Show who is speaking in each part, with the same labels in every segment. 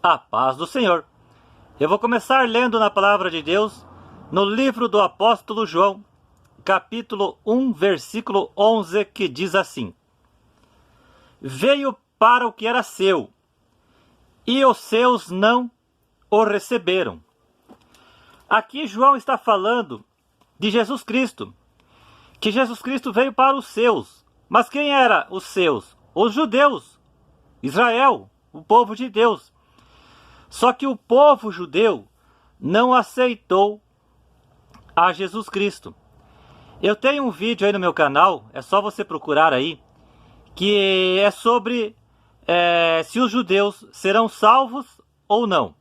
Speaker 1: A paz do Senhor. Eu vou começar lendo na palavra de Deus, no livro do apóstolo João, capítulo 1, versículo 11, que diz assim: Veio para o que era seu, e os seus não o receberam. Aqui João está falando de Jesus Cristo, que Jesus Cristo veio para os seus. Mas quem eram os seus? Os judeus, Israel, o povo de Deus. Só que o povo judeu não aceitou a Jesus Cristo. Eu tenho um vídeo aí no meu canal, é só você procurar aí, que é sobre se os judeus serão salvos ou não.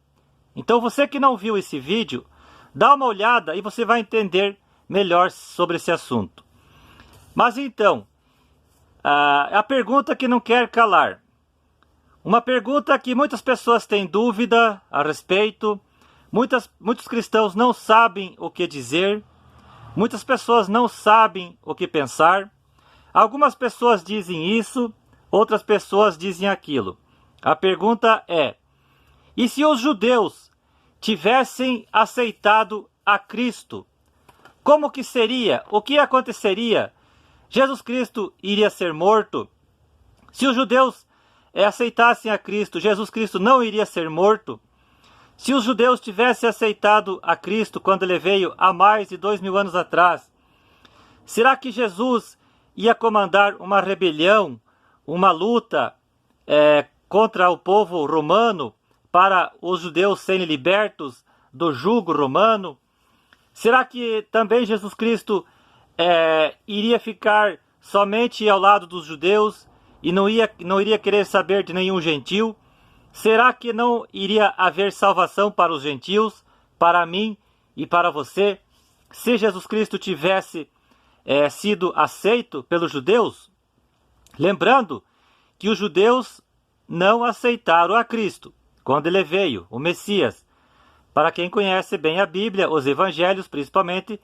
Speaker 1: Então você que não viu esse vídeo, dá uma olhada e você vai entender melhor sobre esse assunto. Mas então, a pergunta que não quer calar. Uma pergunta que muitas pessoas têm dúvida a respeito, muitos cristãos não sabem o que dizer, muitas pessoas não sabem o que pensar. Algumas pessoas dizem isso, outras pessoas dizem aquilo. A pergunta é: e se os judeus tivessem aceitado a Cristo, como que seria? O que aconteceria? Jesus Cristo iria ser morto? Se os judeus aceitassem a Cristo, Jesus Cristo não iria ser morto? Se os judeus tivessem aceitado a Cristo quando ele veio há mais de 2000 anos atrás, será que Jesus ia comandar uma rebelião, uma luta contra o povo romano para os judeus serem libertos do jugo romano? Será que também Jesus Cristo iria ficar somente ao lado dos judeus e não iria querer saber de nenhum gentil? Será que não iria haver salvação para os gentios, para mim e para você, se Jesus Cristo tivesse sido aceito pelos judeus? Lembrando que os judeus não aceitaram a Cristo quando ele veio, o Messias. Para quem conhece bem a Bíblia, os evangelhos principalmente,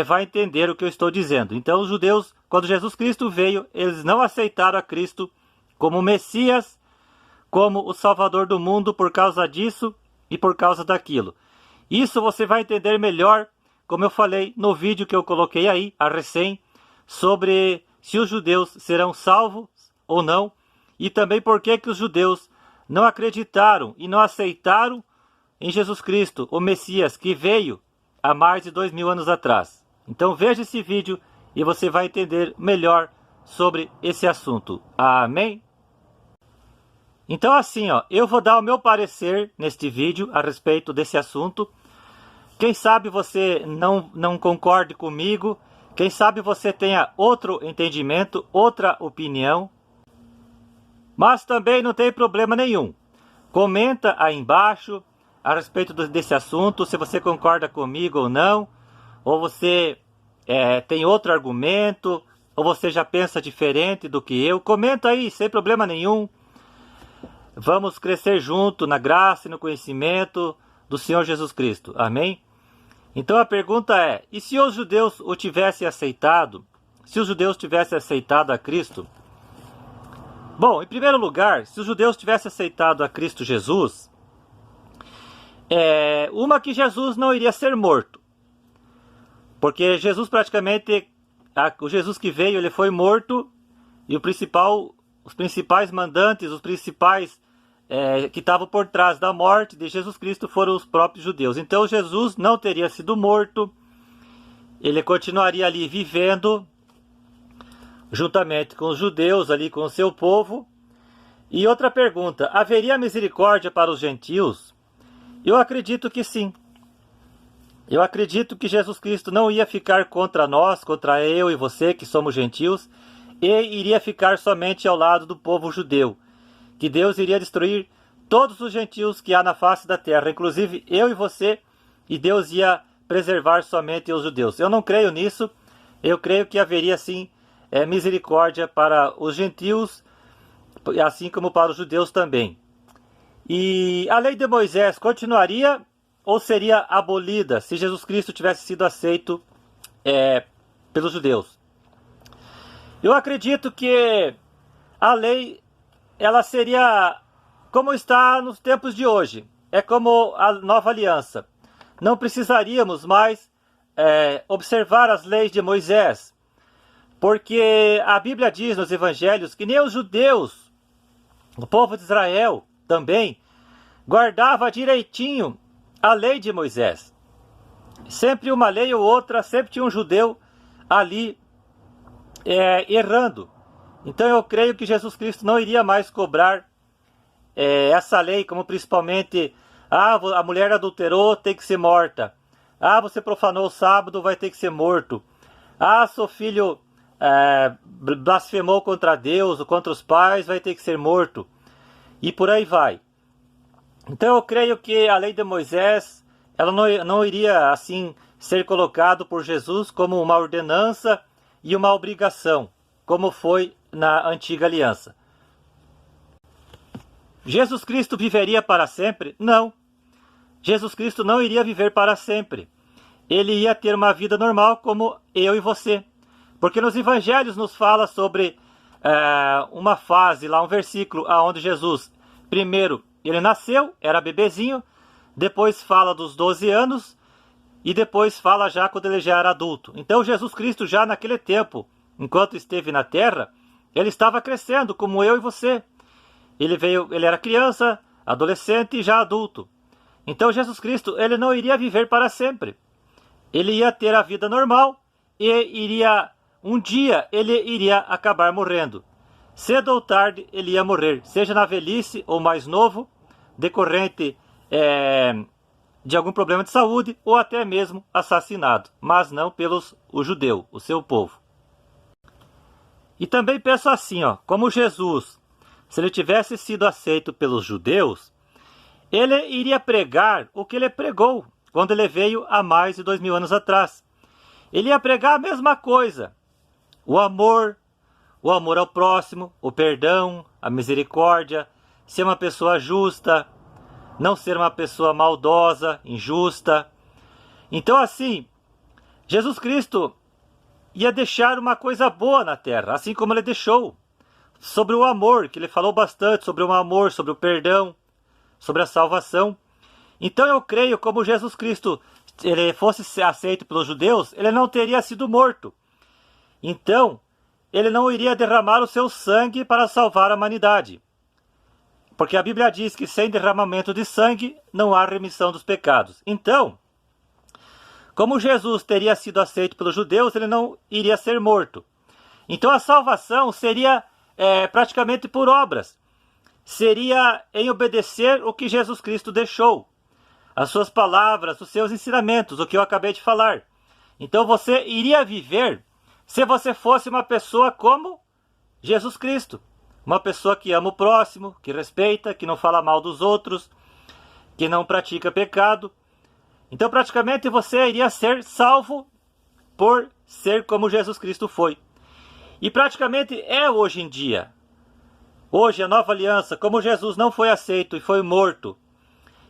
Speaker 1: vai entender o que eu estou dizendo. Então os judeus, quando Jesus Cristo veio, eles não aceitaram a Cristo como Messias, como o Salvador do mundo por causa disso e por causa daquilo. Isso você vai entender melhor, como eu falei no vídeo que eu coloquei aí, a recém, sobre se os judeus serão salvos ou não, e também por que os judeus não acreditaram e não aceitaram em Jesus Cristo, o Messias, que veio há mais de 2000 anos atrás. Então veja esse vídeo e você vai entender melhor sobre esse assunto. Amém? Então assim, eu vou dar o meu parecer neste vídeo a respeito desse assunto. Quem sabe você não concorde comigo, quem sabe você tenha outro entendimento, outra opinião. Mas também não tem problema nenhum. Comenta aí embaixo a respeito desse assunto, se você concorda comigo ou não, ou você tem outro argumento, ou você já pensa diferente do que eu. Comenta aí, sem problema nenhum. Vamos crescer junto na graça e no conhecimento do Senhor Jesus Cristo. Amém? Então a pergunta é: e se os judeus o tivessem aceitado? Se os judeus tivessem aceitado a Cristo? Bom, em primeiro lugar, se os judeus tivessem aceitado a Cristo Jesus, que Jesus não iria ser morto. Porque Jesus praticamente, o Jesus que veio, ele foi morto, e os principais mandantes, os principais que estavam por trás da morte de Jesus Cristo foram os próprios judeus. Então Jesus não teria sido morto, ele continuaria ali vivendo, juntamente com os judeus, ali com o seu povo. E outra pergunta: haveria misericórdia para os gentios? Eu acredito que sim. Eu acredito que Jesus Cristo não ia ficar contra nós, contra eu e você, que somos gentios, e iria ficar somente ao lado do povo judeu. Que Deus iria destruir todos os gentios que há na face da terra, inclusive eu e você, e Deus ia preservar somente os judeus. Eu não creio nisso. Eu creio que haveria sim misericórdia para os gentios, assim como para os judeus também. E a lei de Moisés continuaria ou seria abolida se Jesus Cristo tivesse sido aceito pelos judeus? Eu acredito que a lei ela seria como está nos tempos de hoje. É como a nova aliança. Não precisaríamos mais observar as leis de Moisés, porque a Bíblia diz nos evangelhos que nem os judeus, o povo de Israel também, guardava direitinho a lei de Moisés. Sempre uma lei ou outra, sempre tinha um judeu ali errando. Então eu creio que Jesus Cristo não iria mais cobrar essa lei, como principalmente, a mulher adulterou, tem que ser morta. Você profanou o sábado, vai ter que ser morto. Seu filho blasfemou contra Deus ou contra os pais, vai ter que ser morto. E por aí vai. Então eu creio que a lei de Moisés, ela não iria assim ser colocado por Jesus como uma ordenança e uma obrigação, como foi na antiga aliança. Jesus Cristo viveria para sempre? Não. Jesus Cristo não iria viver para sempre. Ele ia ter uma vida normal como eu e você. Porque nos evangelhos nos fala sobre uma fase, lá um versículo, onde Jesus, primeiro, ele nasceu, era bebezinho, depois fala dos 12 anos, e depois fala já quando ele já era adulto. Então Jesus Cristo já naquele tempo, enquanto esteve na terra, ele estava crescendo como eu e você. Ele era criança, adolescente e já adulto. Então Jesus Cristo, ele não iria viver para sempre. Ele ia ter a vida normal e um dia ele iria acabar morrendo. Cedo ou tarde ele ia morrer, seja na velhice ou mais novo, decorrente de algum problema de saúde ou até mesmo assassinado, mas não pelos o judeu, o seu povo. E também penso assim, como Jesus, se ele tivesse sido aceito pelos judeus, ele iria pregar o que ele pregou quando ele veio há mais de 2000 anos atrás. Ele ia pregar a mesma coisa. O amor ao próximo, o perdão, a misericórdia, ser uma pessoa justa, não ser uma pessoa maldosa, injusta. Então assim, Jesus Cristo ia deixar uma coisa boa na terra, assim como ele deixou. Sobre o amor, que ele falou bastante, sobre o amor, sobre o perdão, sobre a salvação. Então eu creio, como Jesus Cristo ele fosse aceito pelos judeus, ele não teria sido morto. Então, ele não iria derramar o seu sangue para salvar a humanidade. Porque a Bíblia diz que sem derramamento de sangue não há remissão dos pecados. Então, como Jesus teria sido aceito pelos judeus, ele não iria ser morto. Então a salvação seria praticamente por obras. Seria em obedecer o que Jesus Cristo deixou. As suas palavras, os seus ensinamentos, o que eu acabei de falar. Então você iria viver se você fosse uma pessoa como Jesus Cristo. Uma pessoa que ama o próximo, que respeita, que não fala mal dos outros, que não pratica pecado. Então praticamente você iria ser salvo por ser como Jesus Cristo foi. E praticamente hoje em dia. Hoje a nova aliança, como Jesus não foi aceito e foi morto.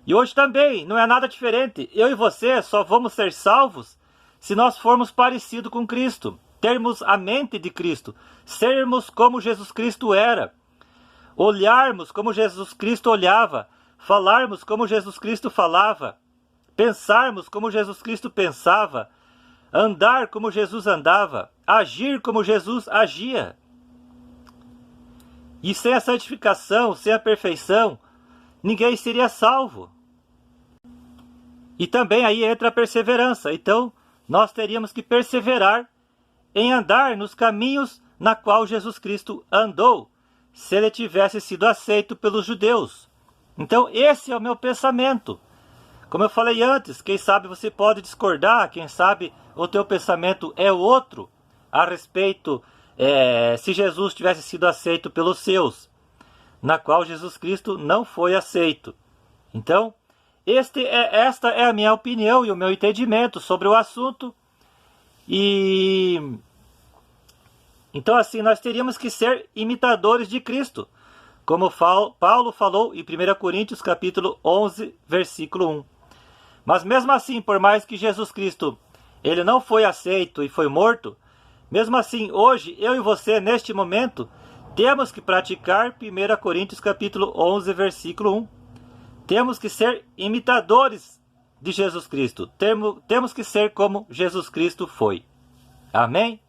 Speaker 1: E hoje também não é nada diferente. Eu e você só vamos ser salvos se nós formos parecidos com Cristo. Termos a mente de Cristo. Sermos como Jesus Cristo era. Olharmos como Jesus Cristo olhava. Falarmos como Jesus Cristo falava. Pensarmos como Jesus Cristo pensava. Andar como Jesus andava, agir como Jesus agia. E sem a santificação, sem a perfeição, ninguém seria salvo. E também aí entra a perseverança. Então, nós teríamos que perseverar em andar nos caminhos na qual Jesus Cristo andou, se ele tivesse sido aceito pelos judeus. Então, esse é o meu pensamento. Como eu falei antes, quem sabe você pode discordar, quem sabe o teu pensamento é outro a respeito se Jesus tivesse sido aceito pelos seus, na qual Jesus Cristo não foi aceito. Então, esta é a minha opinião e o meu entendimento sobre o assunto. Então assim, nós teríamos que ser imitadores de Cristo, como Paulo falou em 1 Coríntios capítulo 11, versículo 1. Mas mesmo assim, por mais que Jesus Cristo ele não foi aceito e foi morto, mesmo assim, hoje, eu e você, neste momento, Temos que praticar 1 Coríntios capítulo 11, versículo 1. Temos que ser imitadores de Jesus Cristo. Temos que ser como Jesus Cristo foi. Amém?